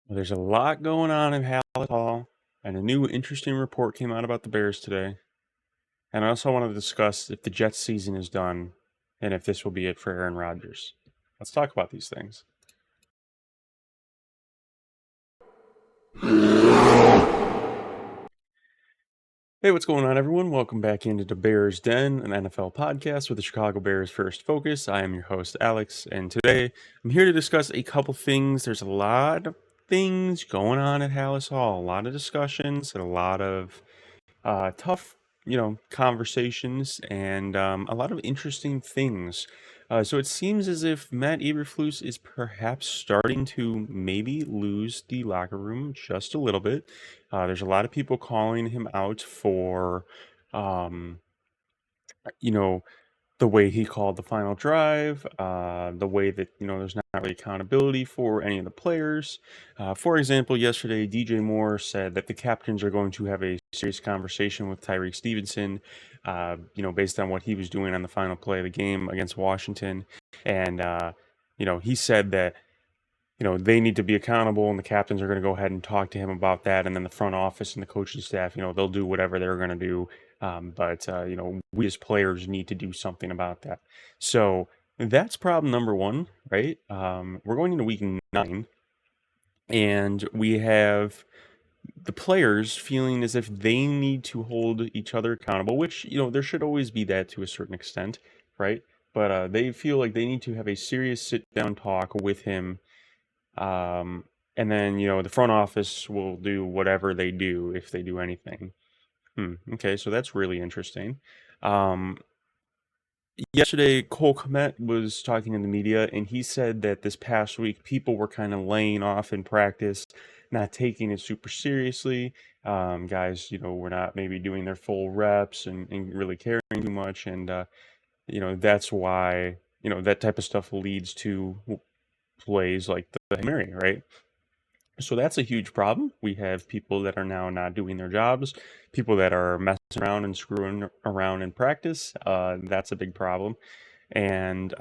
Well, there's a lot going on in Hallis Hall, and a new interesting report came out about the Bears today. And I also want to discuss if the Jets season is done and if this will be it for Aaron Rodgers. Let's talk about these things. Hey, what's going on, everyone? Welcome back into the Bears Den, an NFL podcast with the Chicago Bears First Focus. I am your host, Alex, and today I'm here to discuss a couple things. There's a lot of things going on at Hallis Hall, a lot of discussions, and a lot of tough, conversations, and a lot of interesting things. So it seems as if Matt Eberflus is perhaps starting to maybe lose the locker room just a little bit. There's a lot of people calling him out for, um, you know, the way he called the final drive, the way that, there's not really accountability for any of the players. For example, yesterday, DJ Moore said that the captains are going to have a serious conversation with Tyreek Stevenson, based on what he was doing on the final play of the game against Washington. And, he said that, they need to be accountable, and the captains are going to go ahead and talk to him about that. And then the front office and the coaching staff, they'll do whatever they're going to do. But we as players need to do something about that. So that's problem number one, right? We're going into week 9, and we have the players feeling as if they need to hold each other accountable, which, there should always be that to a certain extent, right? But they feel like they need to have a serious sit-down talk with him. And then, the front office will do whatever they do if they do anything. Okay, so that's really interesting. Yesterday, Cole Kmet was talking in the media, and he said that this past week, people were kind of laying off in practice, not taking it super seriously. Guys, were not maybe doing their full reps and really caring too much. And, that's why, that type of stuff leads to plays like the Hail Mary, right? So that's a huge problem. We have people that are now not doing their jobs, people that are messing around and screwing around in practice. That's a big problem. And,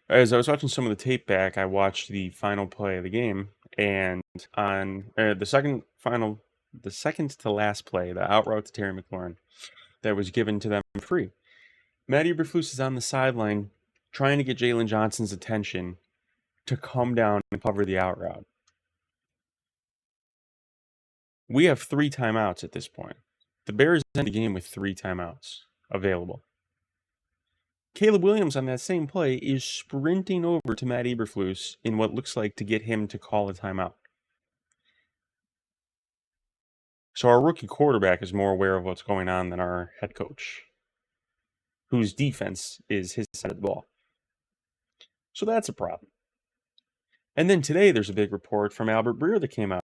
as I was watching some of the tape back, I watched the final play of the game. And on the second to last play, the out route to Terry McLaurin that was given to them free, Matt Eberflus is on the sideline trying to get Jalen Johnson's attention to come down and cover the out route. We have 3 timeouts at this point. The Bears end the game with 3 timeouts available. Caleb Williams on that same play is sprinting over to Matt Eberflus in what looks like to get him to call a timeout. So our rookie quarterback is more aware of what's going on than our head coach, whose defense is his side of the ball. So that's a problem. And then today there's a big report from Albert Breer that came out.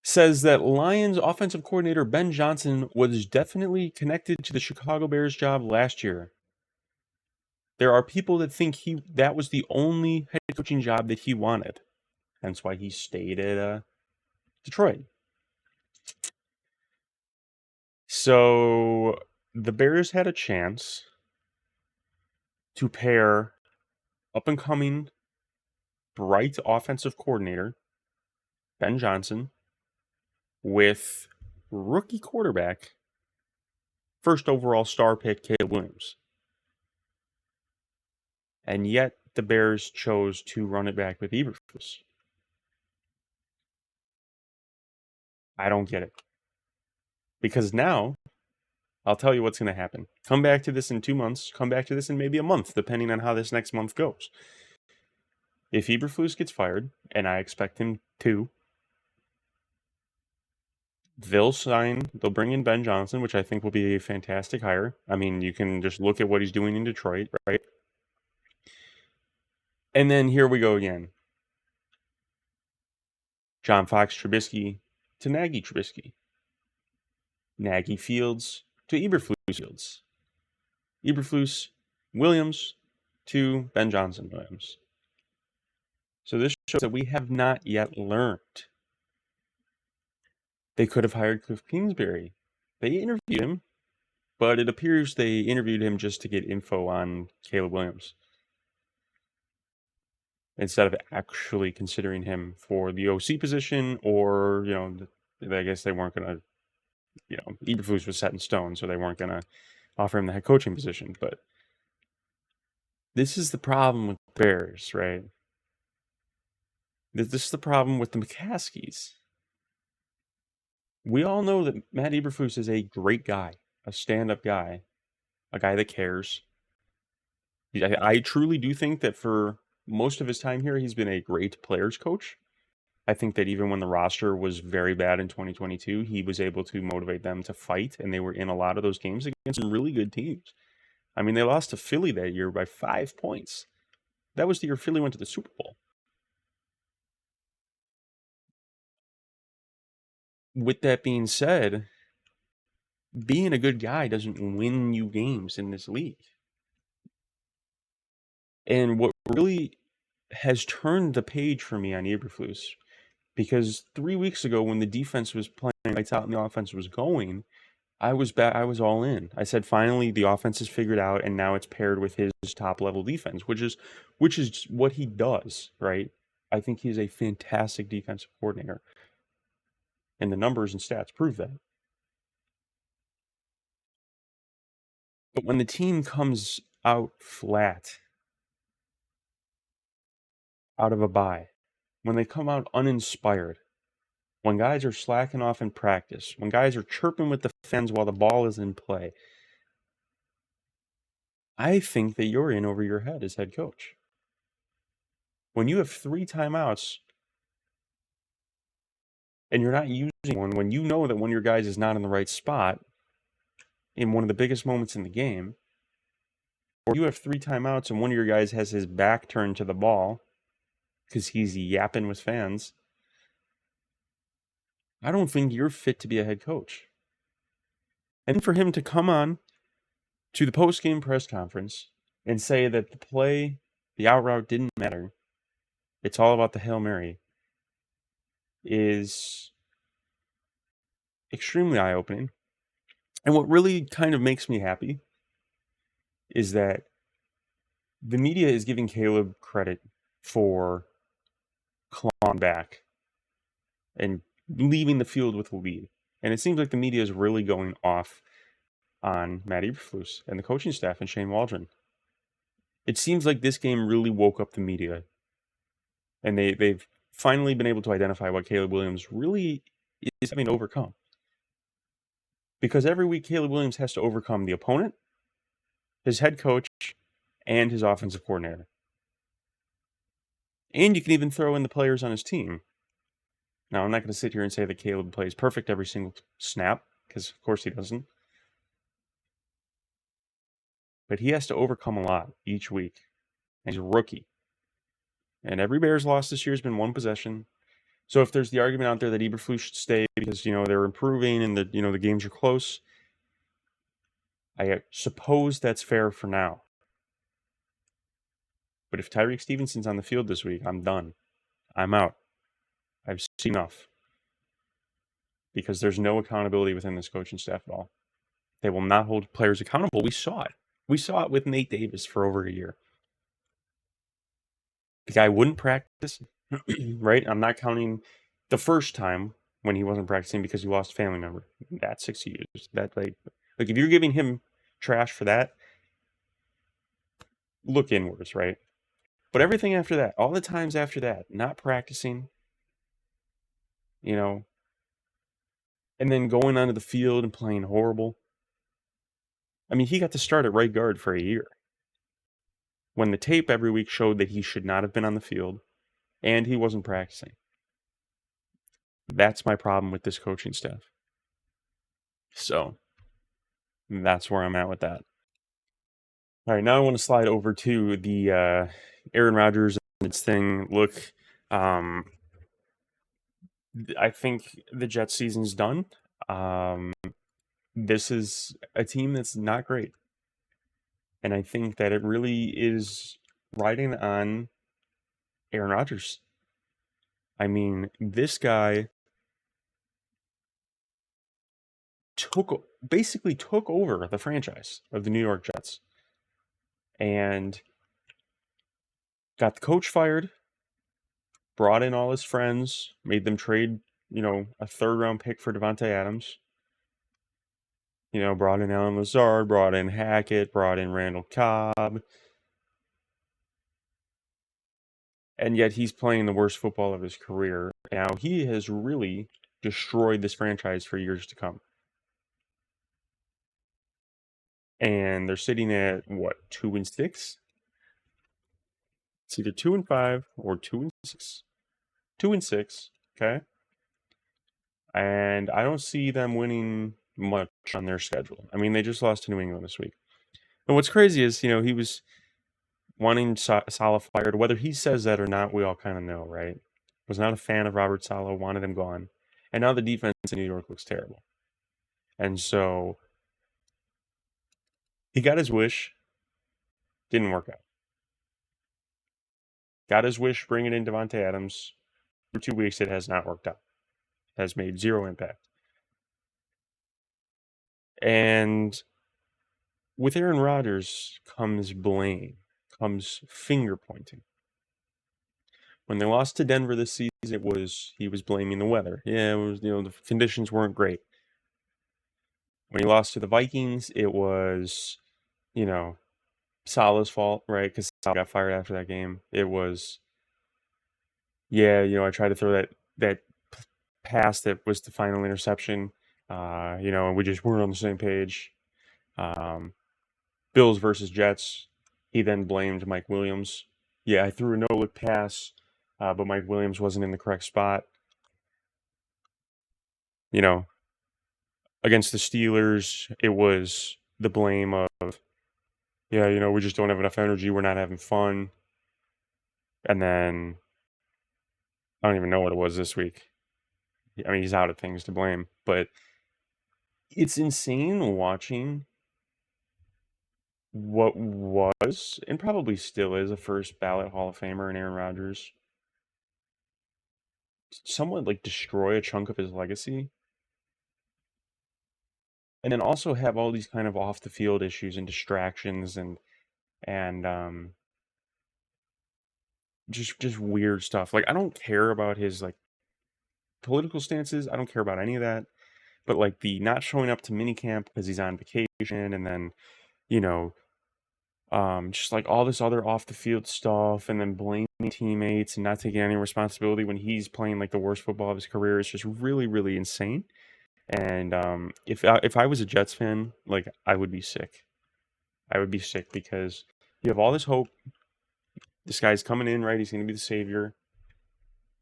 Says that Lions offensive coordinator Ben Johnson was definitely connected to the Chicago Bears job last year. There are people that think that was the only head coaching job that he wanted. Hence why he stayed at Detroit. So the Bears had a chance to pair up-and-coming, bright offensive coordinator Ben Johnson with rookie quarterback, first overall star pick Caleb Williams. And yet the Bears chose to run it back with Eberflus. I don't get it. Because now, I'll tell you what's going to happen. Come back to this in 2 months. Come back to this in maybe a month, depending on how this next month goes. If Eberflus gets fired, and I expect him to, they'll bring in Ben Johnson, which I think will be a fantastic hire. I mean, you can just look at what he's doing in Detroit, right? And then here we go again. John Fox Trubisky to Nagy Trubisky. Nagy Fields to Eberflus Fields. Eberflus Williams to Ben Johnson Williams. So this shows that we have not yet learned. They could have hired Cliff Kingsbury. They interviewed him, but it appears they interviewed him just to get info on Caleb Williams. instead of actually considering him for the OC position, or, I guess they weren't going to, Eberflus was set in stone, so they weren't going to offer him the head coaching position. But this is the problem with the Bears, right? This is the problem with the McCaskies. We all know that Matt Eberflus is a great guy, a stand-up guy, a guy that cares. I truly do think that for most of his time here, he's been a great players coach. I think that even when the roster was very bad in 2022, he was able to motivate them to fight, and they were in a lot of those games against some really good teams. I mean, they lost to Philly that year by 5 points. That was the year Philly went to the Super Bowl. With that being said, being a good guy doesn't win you games in this league. And what really has turned the page for me on Eberflus, because 3 weeks ago when the defense was playing lights out and the offense was going, I was all in. I said finally the offense is figured out, and now it's paired with his top level defense, which is what he does, right? I think he's a fantastic defensive coordinator, and the numbers and stats prove that. But when the team comes out flat out of a bye, when they come out uninspired, when guys are slacking off in practice, when guys are chirping with the fans while the ball is in play, I think that you're in over your head as head coach. When you have 3 timeouts and you're not using one, when you know that one of your guys is not in the right spot in one of the biggest moments in the game, or you have 3 timeouts and one of your guys has his back turned to the ball because he's yapping with fans, I don't think you're fit to be a head coach. And for him to come on to the post-game press conference and say that the out route didn't matter, it's all about the Hail Mary, is extremely eye-opening. And what really kind of makes me happy is that the media is giving Caleb credit for clawing back and leaving the field with a lead. And it seems like the media is really going off on Matt Eberflus and the coaching staff and Shane Waldron. It seems like this game really woke up the media, and they've finally been able to identify what Caleb Williams really is having to overcome. Because every week Caleb Williams has to overcome the opponent, his head coach, and his offensive coordinator. And you can even throw in the players on his team. Now, I'm not going to sit here and say that Caleb plays perfect every single snap, because of course he doesn't. But he has to overcome a lot each week. And he's a rookie. And every Bears loss this year has been one possession. So if there's the argument out there that Eberflus should stay because, they're improving and the games are close, I suppose that's fair for now. But if Tyreek Stevenson's on the field this week, I'm done. I'm out. I've seen enough. Because there's no accountability within this coaching staff at all. They will not hold players accountable. We saw it. We saw it with Nate Davis for over a year. The guy wouldn't practice, right? I'm not counting the first time when he wasn't practicing because he lost a family member. That's 6 years. That like if you're giving him trash for that, look inwards, right? But everything after that, all the times after that, not practicing, and then going onto the field and playing horrible. I mean, he got to start at right guard for a year. When the tape every week showed that he should not have been on the field and he wasn't practicing. That's my problem with this coaching staff. So that's where I'm at with that. All right, now I want to slide over to the Aaron Rodgers and its thing. Look, I think the Jets season's done. This is a team that's not great. And I think that it really is riding on Aaron Rodgers. I mean, this guy basically took over the franchise of the New York Jets and got the coach fired, brought in all his friends, made them trade, a third-round pick for Devontae Adams. Brought in Allen Lazard, brought in Hackett, brought in Randall Cobb. And yet he's playing the worst football of his career. Now, he has really destroyed this franchise for years to come. And they're sitting at, what, 2-6? It's either 2-5 or 2-6. 2-6, okay? And I don't see them winning much on their schedule. I mean, they just lost to New England this week. And what's crazy is, he was wanting Saleh fired. Whether he says that or not, we all kind of know, right? Was not a fan of Robert Saleh, wanted him gone. And now the defense in New York looks terrible. And so he got his wish. Didn't work out. Got his wish bringing in Devontae Adams. For 2 weeks, it has not worked out. Has made zero impact. And with Aaron Rodgers comes blame, comes finger pointing. When they lost to Denver this season, he was blaming the weather. Yeah, it was, the conditions weren't great. When he lost to the Vikings, it was, Saleh's fault, right? Because Saleh got fired after that game. It was, I tried to throw that pass that was the final interception, and we just weren't on the same page. Bills versus Jets, he then blamed Mike Williams. Yeah, I threw a no-look pass, but Mike Williams wasn't in the correct spot. Against the Steelers, it was the blame of, we just don't have enough energy. We're not having fun. And then I don't even know what it was this week. I mean, he's out of things to blame. But it's insane watching what was, and probably still is, a first ballot Hall of Famer in Aaron Rodgers somewhat destroy a chunk of his legacy. And then also have all these kind of off the field issues and distractions and just weird stuff. I don't care about his political stances. I don't care about any of that. But the not showing up to minicamp because he's on vacation, and then just all this other off the field stuff, and then blaming teammates and not taking any responsibility when he's playing the worst football of his career is just really, really insane. And if I was a Jets fan, I would be sick. I would be sick because you have all this hope. This guy's coming in, right? He's going to be the savior,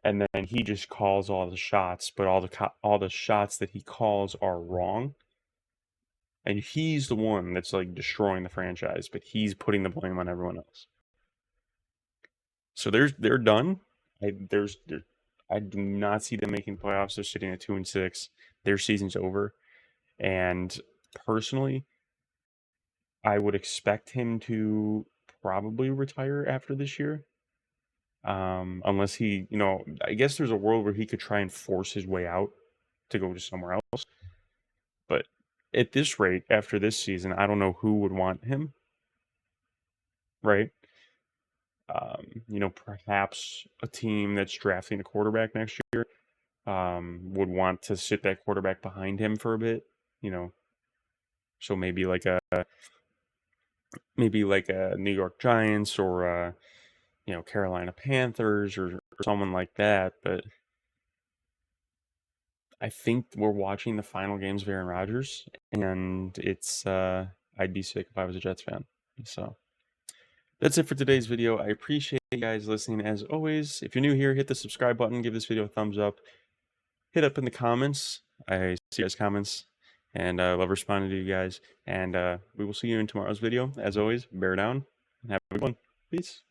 and then he just calls all the shots, but all the shots that he calls are wrong. And he's the one that's destroying the franchise, but he's putting the blame on everyone else. So they're done. I do not see them making playoffs. They're sitting at 2-6. Their season's over. And personally, I would expect him to probably retire after this year. Unless he, I guess there's a world where he could try and force his way out to go to somewhere else. But at this rate, after this season, I don't know who would want him. Right? Perhaps a team that's drafting a quarterback next year would want to sit that quarterback behind him for a bit. So maybe a New York Giants or Carolina Panthers or someone like that. But I think we're watching the final games of Aaron Rodgers, and it's I'd be sick if I was a Jets fan. So that's it for today's video. I appreciate you guys listening as always. If you're new here, hit the subscribe button, give this video a thumbs up, hit up in the comments. I see you guys' comments, and I love responding to you guys. And we will see you in tomorrow's video. As always, bear down and have a good one. Peace.